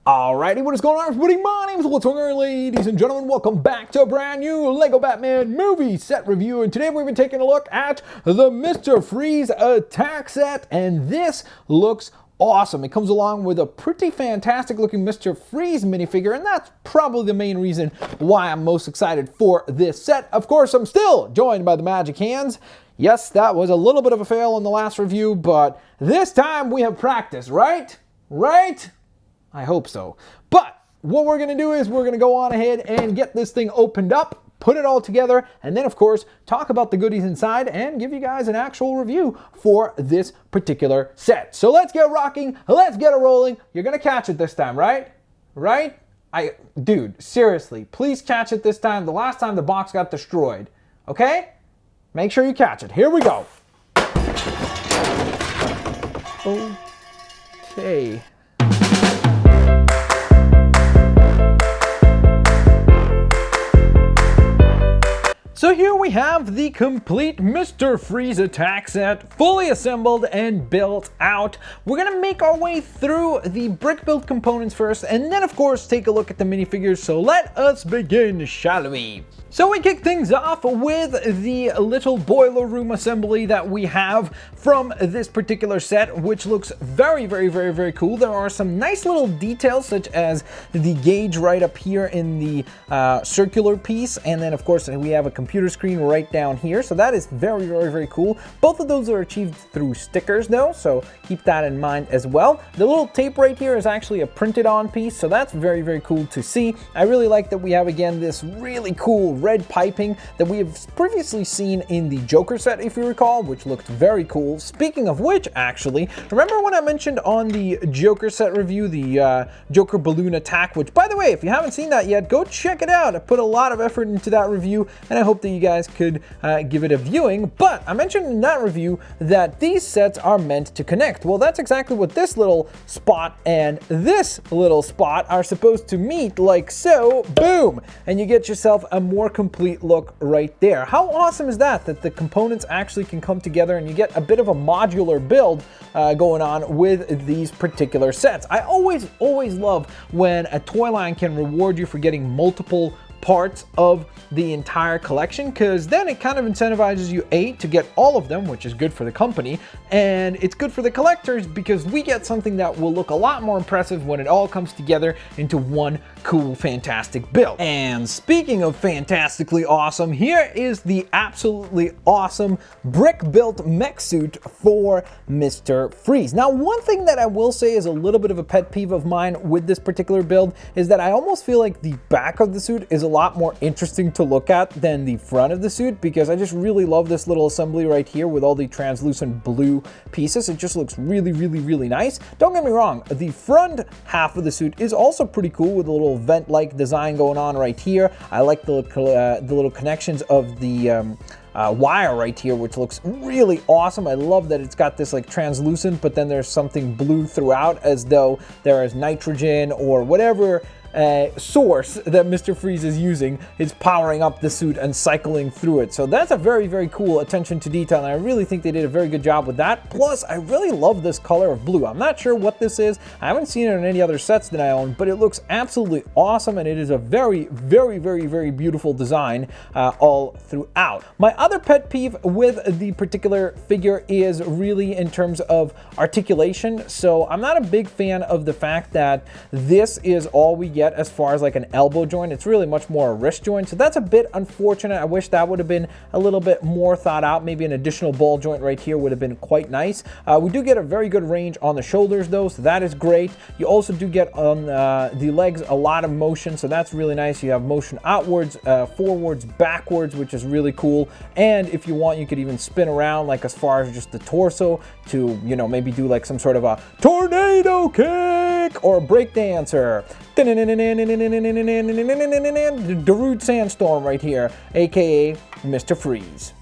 Alrighty, what is going on, everybody? My name is Blitzwinger, ladies and gentlemen. Welcome back to a brand new LEGO Batman movie set review. And today we've been taking a look at the Mr. Freeze attack set. And this looks awesome. It comes along with a pretty fantastic looking Mr. Freeze minifigure. And that's probably the main reason why I'm most excited for this set. Of course, I'm still joined by the Magic Hands. Yes, that was a little bit of a fail in the last review, but this time we have practice, right? Right? I hope so. But what we're going to do is we're going to go on ahead and get this thing opened up, put it all together, and then of course talk about the goodies inside and give you guys an actual review for this particular set. So let's get rocking, let's get it rolling. You're going to catch it this time, right? Right? Dude, seriously, please catch it this time. The last time the box got destroyed, okay? Make sure you catch it. Here we go. Okay. So here we have the complete Mr. Freeze attack set, fully assembled and built out. We're gonna make our way through the brick build components first, and then of course take a look at the minifigures. So let us begin, shall we? So we kick things off with the little boiler room assembly that we have from this particular set, which looks very, very, very, very cool. There are some nice little details, such as the gauge right up here in the circular piece, and then of course we have a computer screen right down here. So that is very, very, very cool. Both of those are achieved through stickers though, so keep that in mind as well. The little tape right here is actually a printed on piece, so that's very, very cool to see. I really like that we have again this really cool red piping that we have previously seen in the Joker set, if you recall, which looked very cool. Speaking of which, actually, remember when I mentioned on the Joker set review, the Joker balloon attack, which by the way, if you haven't seen that yet, go check it out. I put a lot of effort into that review, and I hope that you guys could give it a viewing. But I mentioned in that review that these sets are meant to connect. Well, that's exactly what this little spot and this little spot are supposed to meet, like so. Boom! And you get yourself a more complete look right there. How awesome is that the components actually can come together and you get a bit of a modular build going on with these particular sets. I always love when a toy line can reward you for getting multiple parts of the entire collection, because then it kind of incentivizes you to get all of them, which is good for the company, and it's good for the collectors because we get something that will look a lot more impressive when it all comes together into one cool, fantastic build. And speaking of fantastically awesome, here is the absolutely awesome brick-built mech suit for Mr. Freeze. Now, one thing that I will say is a little bit of a pet peeve of mine with this particular build is that I almost feel like the back of the suit is a lot more interesting to look at than the front of the suit, because I just really love this little assembly right here with all the translucent blue pieces. It just looks really, really, really nice. Don't get me wrong, the front half of the suit is also pretty cool with a little vent-like design going on right here. I like the little connections of the wire right here, which looks really awesome. I love that it's got this like translucent, but then there's something blue throughout, as though there is nitrogen or whatever source that Mr. Freeze is using is powering up the suit and cycling through it. So that's a very, very cool attention to detail, and I really think they did a very good job with that. Plus, I really love this color of blue. I'm not sure what this is. I haven't seen it in any other sets that I own, but it looks absolutely awesome, and it is a very, very, very, very beautiful design all throughout. My other pet peeve with the particular figure is really in terms of articulation. So I'm not a big fan of the fact that this is all we get as far as like an elbow joint. It's really much more a wrist joint, so that's a bit unfortunate. I wish that would have been a little bit more thought out. Maybe an additional ball joint right here would have been quite nice. We do get a very good range on the shoulders though, so that is great. You also do get on the legs a lot of motion, so that's really nice. You have motion outwards, forwards, backwards, which is really cool. And if you want, you could even spin around, like as far as just the torso, to, you know, maybe do like some sort of a tornado kick or a break dancer. Darude Sandstorm right here, aka Mr. Freeze.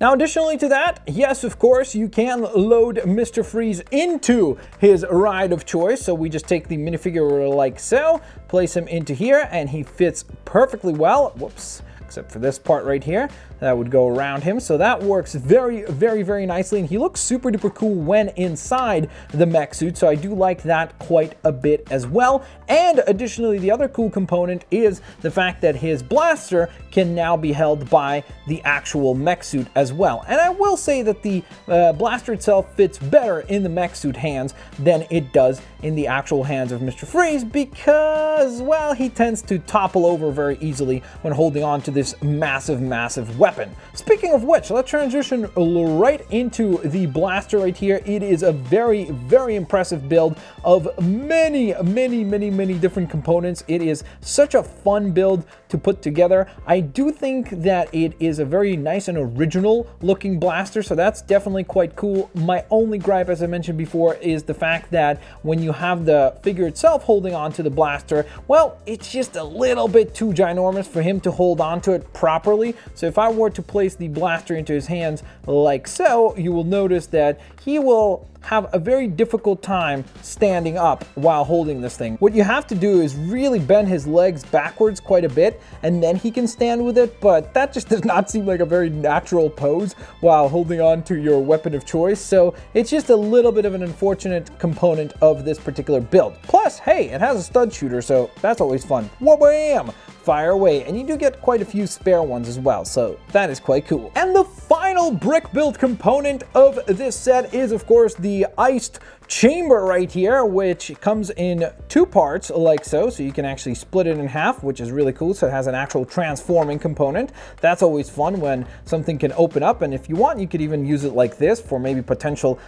Now, additionally to that, yes, of course, you can load Mr. Freeze into his ride of choice. So we just take the minifigure like so, place him into here, and he fits perfectly well. Whoops. Except for this part right here. that would go around him. So that works very, very, very nicely. And he looks super duper cool when inside the mech suit. So I do like that quite a bit as well. And additionally, the other cool component is the fact that his blaster can now be held by the actual mech suit as well. And I will say that the blaster itself fits better in the mech suit hands than it does in the actual hands of Mr. Freeze because, well, he tends to topple over very easily when holding on to this massive, massive weapon. Speaking of which, let's transition right into the blaster right here. It is a very, very impressive build of many, many, many, many different components. It is such a fun build to put together. I do think that it is a very nice and original looking blaster, so that's definitely quite cool. My only gripe, as I mentioned before, is the fact that when you have the figure itself holding on to the blaster, well, it's just a little bit too ginormous for him to hold on to it properly. So if I were to place the blaster into his hands like so, you will notice that he will have a very difficult time standing up while holding this thing. What you have to do is really bend his legs backwards quite a bit, and then he can stand with it, but that just does not seem like a very natural pose while holding on to your weapon of choice. So it's just a little bit of an unfortunate component of this particular build. Plus, hey, it has a stud shooter, so that's always fun. Wha-bam! Fire away, and you do get quite a few spare ones as well, so that is quite cool. And the final brick build component of this set is, of course, the iced chamber right here, which comes in two parts like so you can actually split it in half, which is really cool. So it has an actual transforming component. That's always fun when something can open up, and if you want, you could even use it like this for maybe potential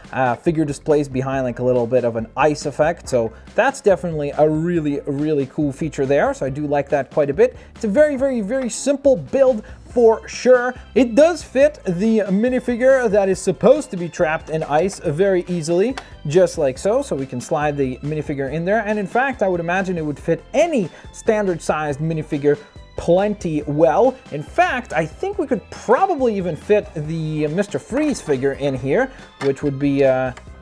figure displays behind, like a little bit of an ice effect. So that's definitely a really, really cool feature there. So I do like that quite a bit. It's a very, very, very simple build for sure. It does fit the minifigure that is supposed to be trapped in ice very easily, just like so we can slide the minifigure in there. And in fact, I would imagine it would fit any standard sized minifigure plenty well. In fact, I think we could probably even fit the Mr. Freeze figure in here, which would be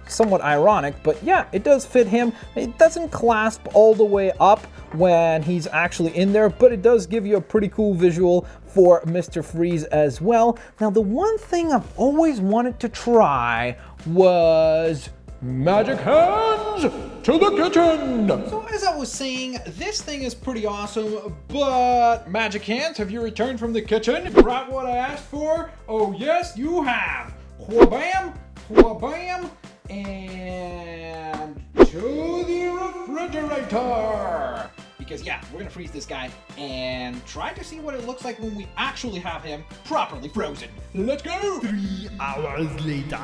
somewhat ironic, but yeah, it does fit him. It doesn't clasp all the way up when he's actually in there, but it does give you a pretty cool visual for Mr. Freeze as well. Now, the one thing I've always wanted to try was magic hands to the kitchen. So as I was saying, this thing is pretty awesome, but magic hands, have you returned from the kitchen? Brought what I asked for? Oh yes, you have. Wha-bam, wha-bam, and to the refrigerator. Because yeah, we're gonna freeze this guy and try to see what it looks like when we actually have him properly frozen. Let's go! 3 hours later.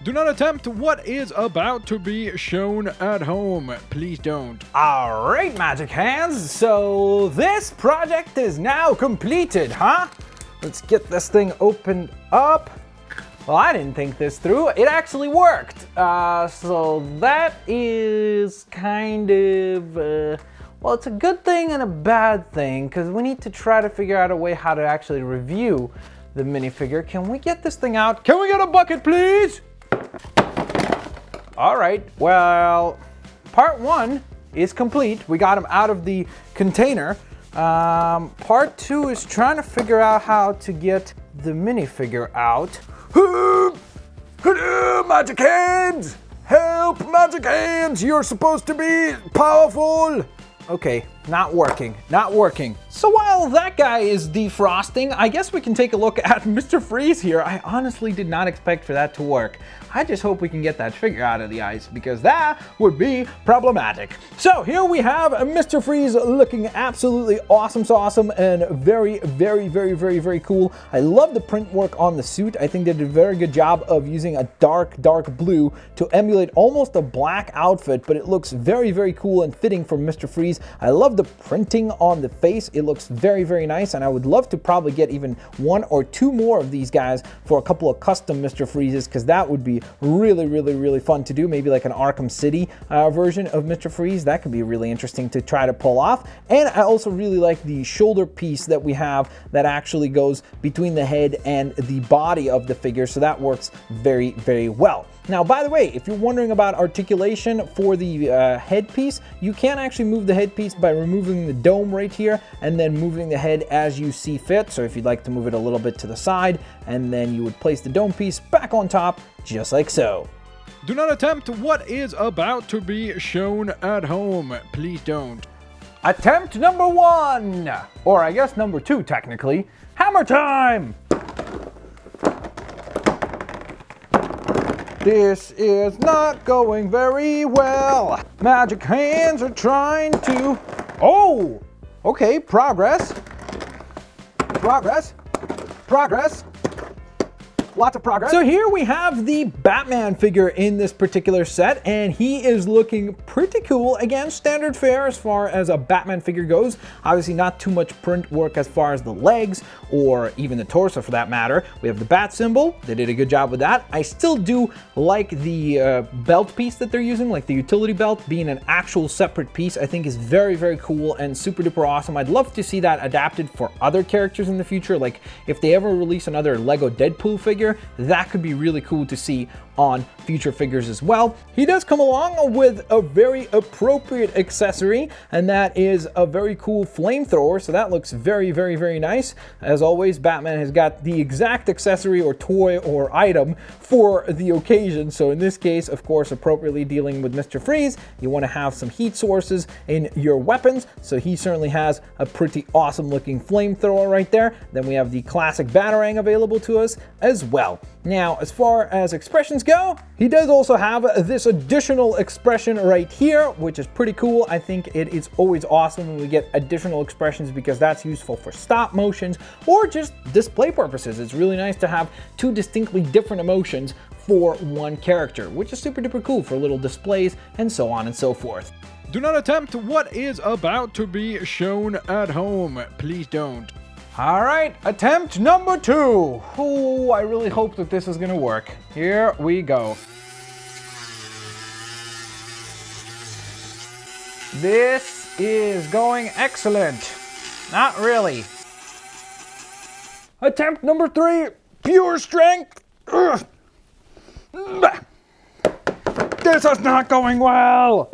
Do not attempt what is about to be shown at home. Please don't. All right, magic hands. So this project is now completed, huh? Let's get this thing opened up. Well, I didn't think this through. It actually worked. So that is kind of, well, it's a good thing and a bad thing, because we need to try to figure out a way how to actually review the minifigure. Can we get this thing out? Can we get a bucket, please? All right, well, part 1 is complete. We got him out of the container. Part 2 is trying to figure out how to get the minifigure out. Magic hands! Help, magic hands! You're supposed to be powerful! Okay, not working, not working. So while that guy is defrosting, I guess we can take a look at Mr. Freeze here. I honestly did not expect for that to work. I just hope we can get that figure out of the ice, because that would be problematic. So here we have Mr. Freeze looking absolutely awesome and very, very, very, very, very cool. I love the print work on the suit. I think they did a very good job of using a dark blue to emulate almost a black outfit, but it looks very, very cool and fitting for Mr. Freeze. I love the printing on the face. It looks very, very nice, and I would love to probably get even 1 or 2 more of these guys for a couple of custom Mr. Freezes, because that would be really, really, really fun to do. Maybe like an Arkham City version of Mr. Freeze. That could be really interesting to try to pull off. And I also really like the shoulder piece that we have that actually goes between the head and the body of the figure, so that works very, very well. Now, by the way, if you're wondering about articulation for the headpiece, you can actually move the headpiece by removing the dome right here and then moving the head as you see fit. So if you'd like to move it a little bit to the side, and then you would place the dome piece back on top, just like so. Do not attempt what is about to be shown at home. Please don't. Attempt number 1, or I guess number 2 technically, hammer time! This is not going very well. Magic hands are trying to... Oh! Okay, progress. Progress. Progress. Lots of progress. So here we have the Batman figure in this particular set, and he is looking pretty cool. Again, standard fare as far as a Batman figure goes. Obviously not too much print work as far as the legs or even the torso for that matter. We have the bat symbol. They did a good job with that. I still do like the belt piece that they're using, like the utility belt being an actual separate piece. I think is very, very cool and super duper awesome. I'd love to see that adapted for other characters in the future. Like if they ever release another Lego Deadpool figure, that could be really cool to see on future figures as well. He does come along with a very appropriate accessory, and that is a very cool flamethrower. So that looks very, very, very nice. As always, Batman has got the exact accessory or toy or item for the occasion. So in this case, of course, appropriately dealing with Mr. Freeze, you want to have some heat sources in your weapons. So he certainly has a pretty awesome looking flamethrower right there. Then we have the classic Batarang available to us as well. Now, as far as expressions go, he does also have this additional expression right here, which is pretty cool. I think it is always awesome when we get additional expressions because that's useful for stop motions or just display purposes. It's really nice to have two distinctly different emotions for one character, which is super duper cool for little displays and so on and so forth. Do not attempt what is about to be shown at home. Please don't. All right, attempt number 2. Oh, I really hope that this is gonna work. Here we go. This is going excellent. Not really. Attempt number 3, pure strength. Ugh. This is not going well.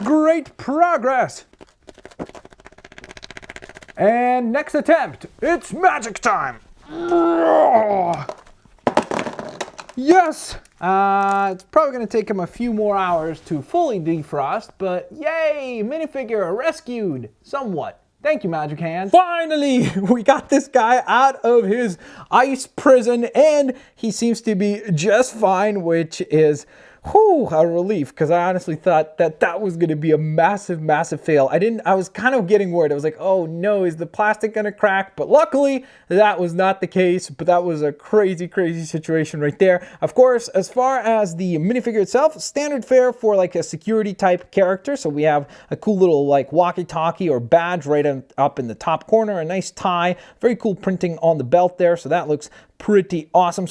Great progress. And next attempt, it's magic time. Yes! It's probably gonna take him a few more hours to fully defrost, but yay, minifigure rescued, somewhat. Thank you, Magic Hand. Finally, we got this guy out of his ice prison, and he seems to be just fine, which is a relief, because I honestly thought that that was going to be a massive, massive fail. I was kind of getting worried. I was like, oh no, is the plastic going to crack? But luckily, that was not the case, but that was a crazy, crazy situation right there. Of course, as far as the minifigure itself, standard fare for like a security type character. So we have a cool little like walkie-talkie or badge right up in the top corner, a nice tie, very cool printing on the belt there. So that looks pretty awesome.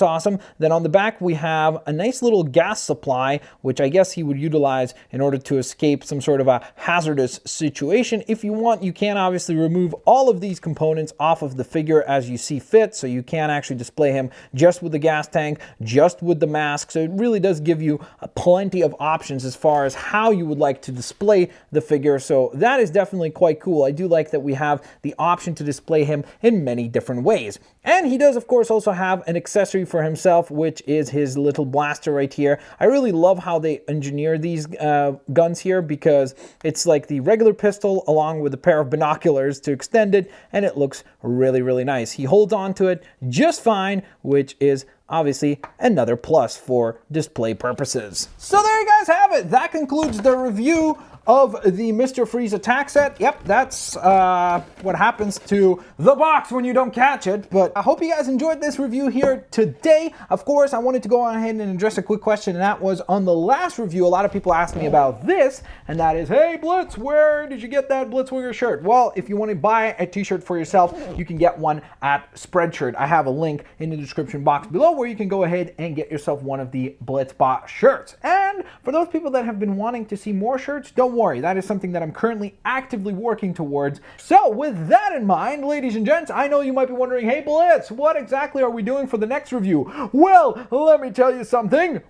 Then on the back we have a nice little gas supply, which I guess he would utilize in order to escape some sort of a hazardous situation. If you want, you can obviously remove all of these components off of the figure as you see fit, so you can actually display him just with the gas tank, just with the mask. So it really does give you plenty of options as far as how you would like to display the figure. So that is definitely quite cool. I do like that we have the option to display him in many different ways. And he does, of course, also have an accessory for himself, which is his little blaster right here. I really love how they engineer these guns here, because it's like the regular pistol along with a pair of binoculars to extend it, and it looks really, really nice. He holds on to it just fine, which is obviously another plus for display purposes. So there you guys have it. That concludes the review of the Mr. Freeze attack set. Yep, that's what happens to the box when you don't catch it. But I hope you guys enjoyed this review here today. Of course, I wanted to go on ahead and address a quick question, and that was on the last review. A lot of people asked me about this, and that is, hey Blitz, where did you get that Blitzwinger shirt? Well, if you want to buy a t-shirt for yourself, you can get one at Spreadshirt. I have a link in the description box below where you can go ahead and get yourself one of the Blitzbot shirts. And And for those people that have been wanting to see more shirts, don't worry, that is something that I'm currently actively working towards. So with that in mind, ladies and gents, I know you might be wondering, hey Blitz, what exactly are we doing for the next review? Well, let me tell you something.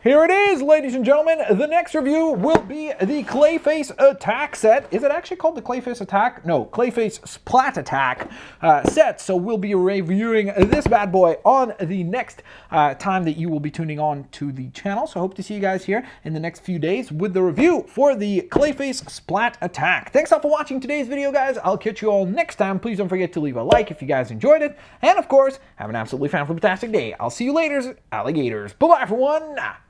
Here it is, ladies and gentlemen. The next review will be the Clayface Attack set. Is it actually called the Clayface Attack? No, Clayface Splat Attack set. So we'll be reviewing this bad boy on the next time that you will be tuning on to the channel. So I hope to see you guys here in the next few days with the review for the Clayface Splat Attack. Thanks all for watching today's video, guys. I'll catch you all next time. Please don't forget to leave a like if you guys enjoyed it. And of course, have an absolutely fantastic day. I'll see you later, alligators. Bye-bye, everyone.